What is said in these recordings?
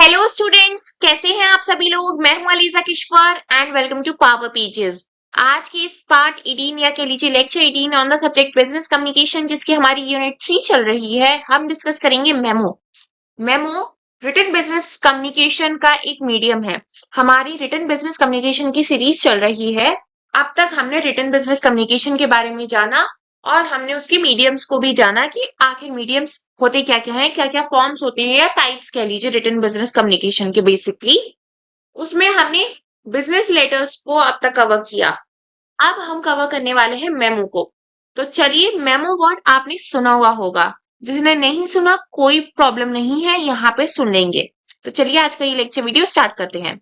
Hello students, कैसे हैं आप सभी लोग। मैं हूं Aliza Kishwar and welcome to power pages. आज की इस पार्ट 18 या कह लीजिए lecture 18 on the subject business communication, जिसकी हमारी यूनिट 3 चल रही है, हम डिस्कस करेंगे memo. Memo written business communication का एक मीडियम है। हमारी रिटन बिजनेस कम्युनिकेशन की सीरीज चल रही है। अब तक हमने रिटन बिजनेस कम्युनिकेशन के बारे में जाना और हमने उसके मीडियम्स को भी जाना कि आखिर मीडियम्स होते क्या क्या हैं, क्या क्या फॉर्म्स होते हैं या टाइप्स कह लीजिए रिटन बिजनेस कम्युनिकेशन के। बेसिकली उसमें हमने बिजनेस लेटर्स को अब तक कवर किया। अब हम कवर करने वाले हैं मेमो को। तो चलिए, मेमो वर्ड आपने सुना हुआ होगा, जिसने नहीं सुना कोई प्रॉब्लम नहीं है, यहाँ पे सुन लेंगे। तो चलिए आज का ये लेक्चर वीडियो स्टार्ट करते हैं।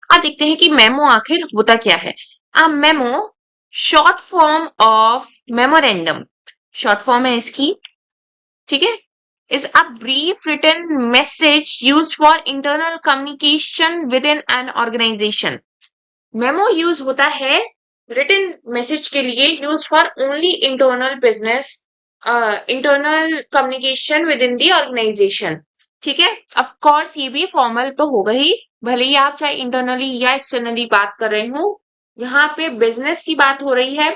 अब देखते हैं कि मेमो आखिर होता क्या है। अब memo short form of memorandum, short form है इसकी, ठीक है। Is a brief written message used for internal communication within an organisation. Memo use होता है रिटन मैसेज के लिए, use for only internal business internal communication within the organisation, ठीक है। ऑफ कोर्स ये भी फॉर्मल तो होगा ही, भले ही आप चाहे इंटरनली या एक्सटर्नली बात कर रहे हो। यहाँ पे बिजनेस की बात हो रही है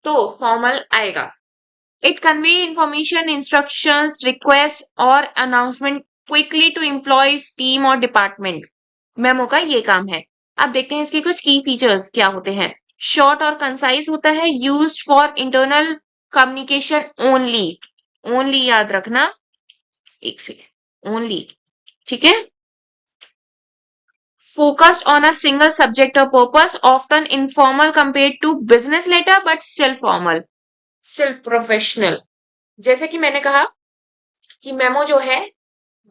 तो फॉर्मल आएगा। It convey information, instructions, requests और announcement quickly to employees, team और department। मेमो का ये काम है। अब देखते हैं इसके कुछ की फीचर्स क्या होते हैं। शॉर्ट और कंसाइज होता है, used for internal communication only. Only याद रखना, एक सेकेंड, ओनली, ठीक है। Focused on a single subject or purpose, often informal compared to business letter but still formal, still professional। जैसे कि मैंने कहा कि मेमो जो है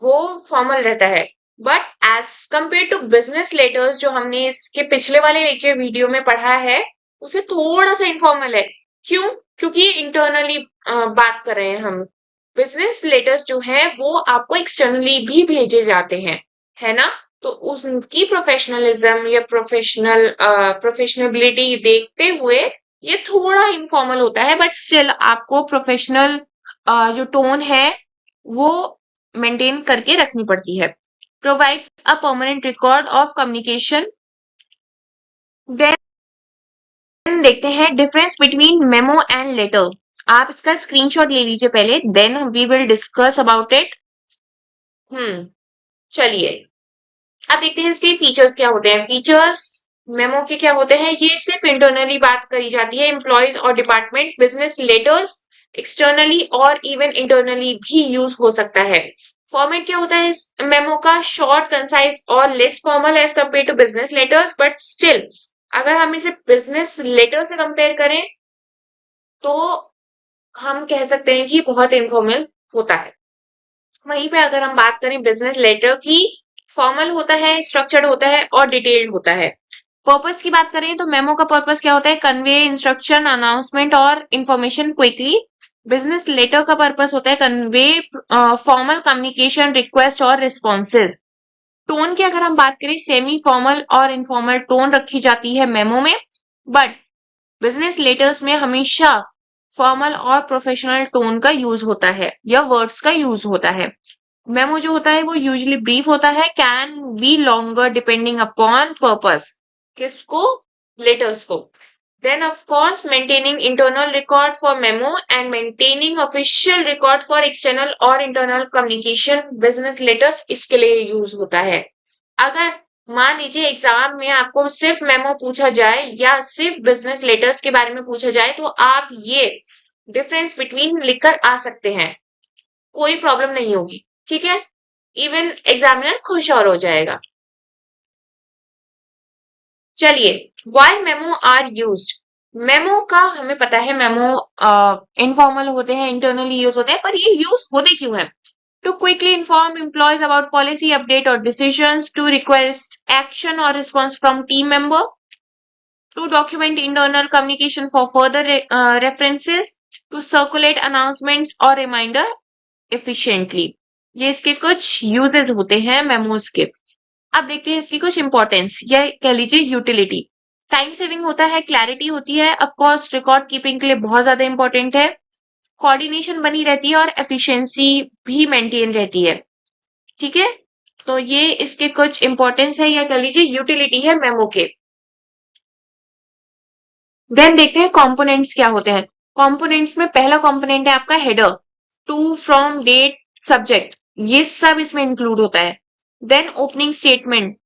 वो फॉर्मल रहता है, but as compared to business letters जो हमने इसके पिछले वाले लेक्चर वीडियो में पढ़ा है, उसे थोड़ा सा इनफॉर्मल है। क्यों? क्योंकि इंटरनली बात कर रहे हैं हम। बिजनेस लेटर्स जो है वो आपको एक्सटर्नली भी भेजे जाते हैं, है ना। तो उसकी प्रोफेशनलिज्म या प्रोफेशनलिटी देखते हुए ये थोड़ा इनफॉर्मल होता है, बट स्टिल आपको प्रोफेशनल जो टोन है वो मेंटेन करके रखनी पड़ती है। Provides a permanent record of communication. Then देखते हैं difference between memo and letter. आप इसका स्क्रीनशॉट ले लीजिए पहले, then we will discuss about it. चलिए अब देखते हैं इसके फीचर्स क्या होते हैं। फीचर्स मेमो के क्या होते हैं, ये सिर्फ इंटरनली बात करी जाती है, एम्प्लॉयज और डिपार्टमेंट। बिजनेस लेटर्स एक्सटर्नली और इवन इंटरनली भी यूज हो सकता है। फॉर्मेट क्या होता है इस मेमो का, शॉर्ट, कंसाइज और less formal as compared to business letters, but still अगर हम इसे बिजनेस लेटर से कंपेयर करें तो हम कह सकते हैं कि बहुत इनफॉर्मल होता है। वहीं पे अगर हम बात करें बिजनेस लेटर की, फॉर्मल होता है, स्ट्रक्चर्ड होता है और डिटेल्ड होता है। पर्पस की बात करें तो मेमो का पर्पस क्या होता है, कन्वे इंस्ट्रक्शन, अनाउंसमेंट और इंफॉर्मेशन क्विकली। बिजनेस लेटर का पर्पस होता है कन्वे फॉर्मल कम्युनिकेशन, रिक्वेस्ट और रिस्पॉन्सेज। टोन की अगर हम बात करें, सेमी फॉर्मल और इनफॉर्मल टोन रखी जाती है मेमो में, बट बिजनेस लेटर्स में हमेशा फॉर्मल और प्रोफेशनल टोन का यूज होता है या वर्ड्स का यूज होता है। मेमो जो होता है वो यूजुअली ब्रीफ होता है, can be longer depending upon purpose. किसको? लेटर्स को। Then of course maintaining internal record for memo and maintaining official record for external और इंटरनल कम्युनिकेशन। बिजनेस लेटर्स इसके लिए यूज होता है। अगर मान लीजिए एग्जाम में आपको सिर्फ मेमो पूछा जाए या सिर्फ बिजनेस लेटर्स के बारे में पूछा जाए, तो आप ये डिफरेंस बिटवीन लिखकर आ सकते हैं, कोई प्रॉब्लम नहीं होगी, ठीक है। इवन एग्जामिनर खुश और हो जाएगा। चलिए, why memo are used. Memo का हमें पता है, मेमो इनफॉर्मल होते हैं, इंटरनली यूज होते हैं, पर ये यूज होते क्यों हैं? To quickly inform employees about policy update or decisions, to request action or response from team member, to document internal communication for further references, to circulate announcements or reminder efficiently। ये इसके कुछ uses होते हैं memos के। अब देखते हैं इसकी कुछ इंपॉर्टेंस या कह लीजिए यूटिलिटी। टाइम सेविंग होता है, क्लैरिटी होती है, ऑफकोर्स रिकॉर्ड कीपिंग के लिए बहुत ज्यादा इंपॉर्टेंट है, कोऑर्डिनेशन बनी रहती है और एफिशिएंसी भी मेंटेन रहती है। ठीक है, तो ये इसके कुछ इंपॉर्टेंस है या कह लीजिए यूटिलिटी है मेमो के। देन देखते हैं कंपोनेंट्स क्या होते हैं। कंपोनेंट्स में पहला कंपोनेंट है आपका header, to, from, date, subject, ये सब इसमें इंक्लूड होता है। Then opening statement,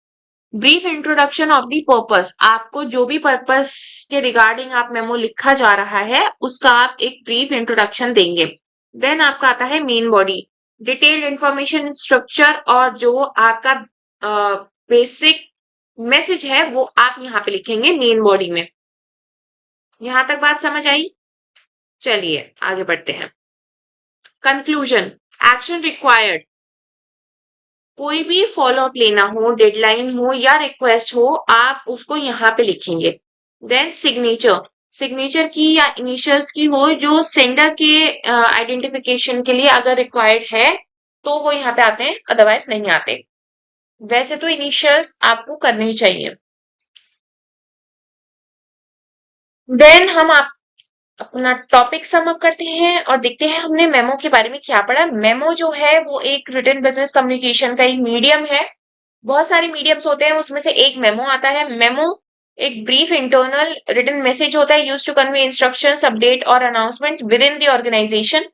brief introduction of the purpose, आपको जो भी पर्पस के रिगार्डिंग आप मेमो लिखा जा रहा है उसका आप एक ब्रीफ इंट्रोडक्शन देंगे। देन आपका आता है main body, detailed information structure, और जो आपका बेसिक मैसेज है वो आप यहाँ पे लिखेंगे मेन बॉडी में। यहां तक बात समझ आई? चलिए आगे बढ़ते हैं। कंक्लूजन, एक्शन रिक्वायर्ड, कोई भी फॉलो अप लेना हो, डेडलाइन हो या रिक्वेस्ट हो, आप उसको यहाँ पे लिखेंगे। देन सिग्नेचर, सिग्नेचर की या इनिशियल्स की हो जो सेंडर के आइडेंटिफिकेशन के लिए अगर रिक्वायर्ड है तो वो यहाँ पे आते हैं, अदरवाइज नहीं आते। वैसे तो इनिशियल्स आपको करने ही चाहिए। देन हम अपना टॉपिक सम अप करते हैं और देखते हैं हमने मेमो के बारे में क्या पढ़ा। मेमो जो है वो एक रिटन बिजनेस कम्युनिकेशन का एक मीडियम है। बहुत सारे मीडियम्स होते हैं, उसमें से एक मेमो आता है। मेमो एक ब्रीफ इंटरनल रिटन मैसेज होता है used to convey instructions, update और announcement within the organisation.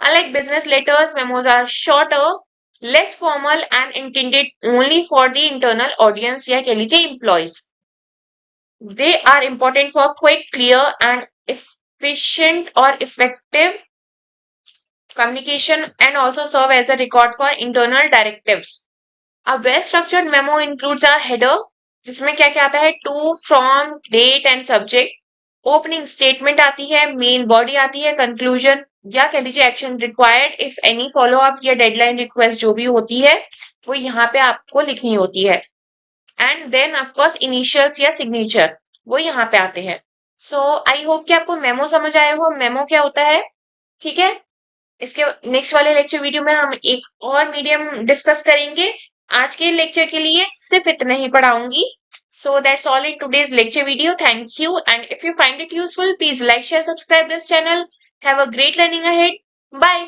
Unlike business letters, memos are shorter, less formal and intended only for the internal audience या कह लीजिए employees. They are important for quick, clear and efficient or effective communication and also serve as a record for internal directives. A well-structured memo includes a header जिसमें क्या क्या आता है, to, from, date and subject, opening statement आती है, main body आती है, conclusion या कह लीजिए action required if any follow up या डेडलाइन रिक्वेस्ट जो भी होती है वो यहाँ पे आपको लिखनी होती है। एंड देन ऑफकोर्स इनिशियल्स या सिग्नेचर वो यहाँ पे आते हैं। सो आई होप कि आपको मेमो समझ आया हो, मेमो क्या होता है। ठीक है, इसके नेक्स्ट वाले लेक्चर वीडियो में हम एक और मीडियम डिस्कस करेंगे। आज के लेक्चर के लिए सिर्फ इतना ही पढ़ाऊंगी। So that's all in today's lecture video. Thank you. And if you find it useful, please like, share, subscribe this channel. Have a great learning ahead. Bye.